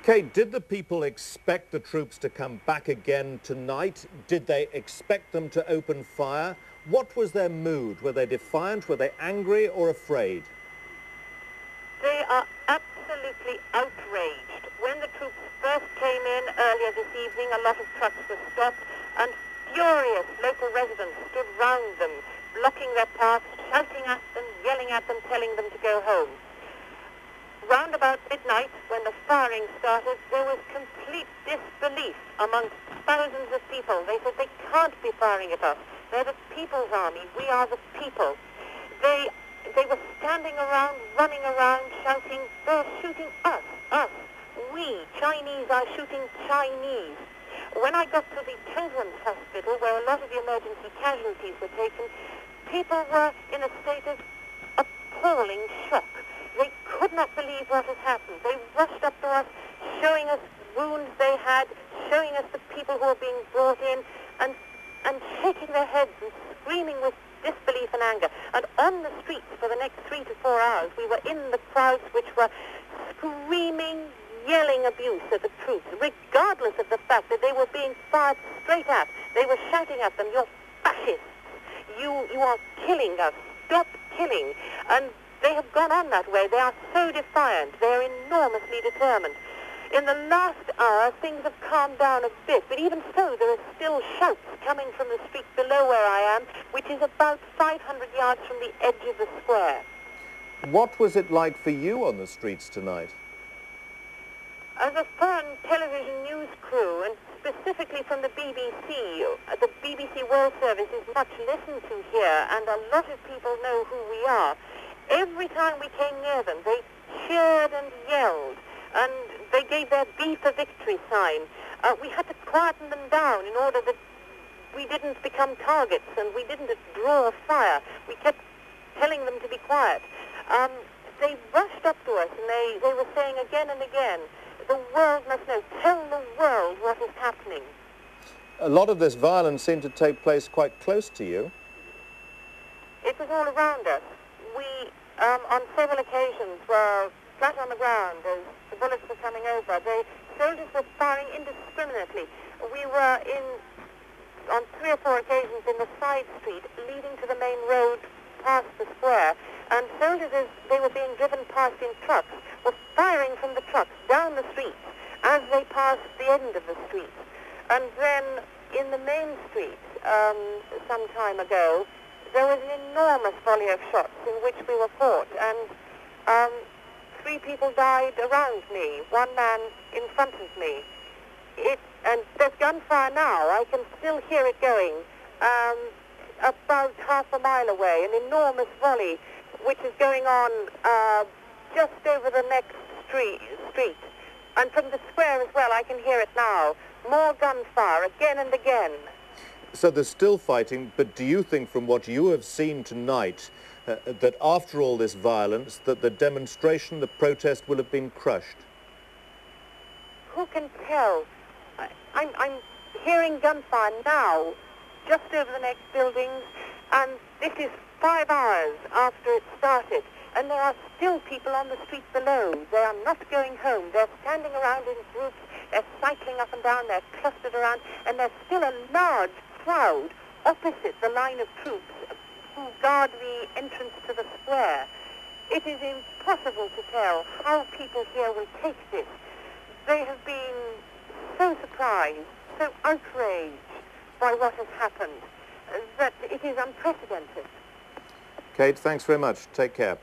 Kate, did the people expect the troops to come back again tonight? Did they expect them to open fire? What was their mood? Were they defiant? Were they angry or afraid? They are absolutely outraged. When the troops first came in earlier this evening, a lot of trucks were stopped and furious local residents stood round them, blocking their paths, shouting at them, yelling at them, telling them to go home. Round about midnight, when the firing started, there was complete disbelief amongst thousands of people. They said they can't be firing at us. They're the People's Army. We are the people. They were standing around, running around, shouting, they're shooting us. We, Chinese, are shooting Chinese. When I got to the children's hospital, where a lot of the emergency casualties were taken, people were in a state of appalling shock. They could not believe what had happened. They rushed up to us, showing us wounds they had, showing us the people who were being brought in, and shaking their heads and screaming with disbelief and anger. And on the streets for the next 3 to 4 hours, we were in the crowds which were screaming, yelling abuse at the troops, regardless of the fact that they were being fired straight at. They were shouting at them, "You're fascists. You are killing us. Stop killing." And they have gone on that way. They are so defiant. They are enormously determined. In the last hour, things have calmed down a bit, but even so, there are still shouts coming from the street below where I am, which is about 500 yards from the edge of the square. What was it like for you on the streets tonight? As a foreign television news crew, and specifically from the BBC World Service is much listened to here, and a lot of people know who we are. Every time we came near them, they cheered and yelled, and they gave their "B for Victory" sign. We had to quieten them down in order that we didn't become targets and we didn't draw fire. We kept telling them to be quiet. They rushed up to us and they were saying again and again, "The world must know. Tell the world what is happening." A lot of this violence seemed to take place quite close to you. It was all around us. We, on several occasions, were flat on the ground as the bullets were coming over. The soldiers were firing indiscriminately. We were on 3 or 4 occasions in the side street leading to the main road past the square, and soldiers, as they were being driven past in trucks, were firing from the trucks down the street as they passed the end of the street. And then in the main street, some time ago, there was an enormous volley of shots in which we were caught, and 3 people died around me, 1 man in front of me. And there's gunfire now. I can still hear it going about half a mile away, an enormous volley which is going on just over the next street. And from the square as well, I can hear it now. More gunfire again and again. So there's still fighting, but do you think from what you have seen tonight that after all this violence, that the demonstration, the protest will have been crushed? Who can tell? I'm hearing gunfire now, just over the next buildings, and this is 5 hours after it started, and there are still people on the street below. They are not going home. They're standing around in groups, they're cycling up and down, they're clustered around, and there's still a large crowd opposite the line of troops who guard the entrance to the square. It is impossible to tell how people here will take this. They have been so surprised, so outraged by what has happened, that it is unprecedented. Kate, thanks very much. Take care.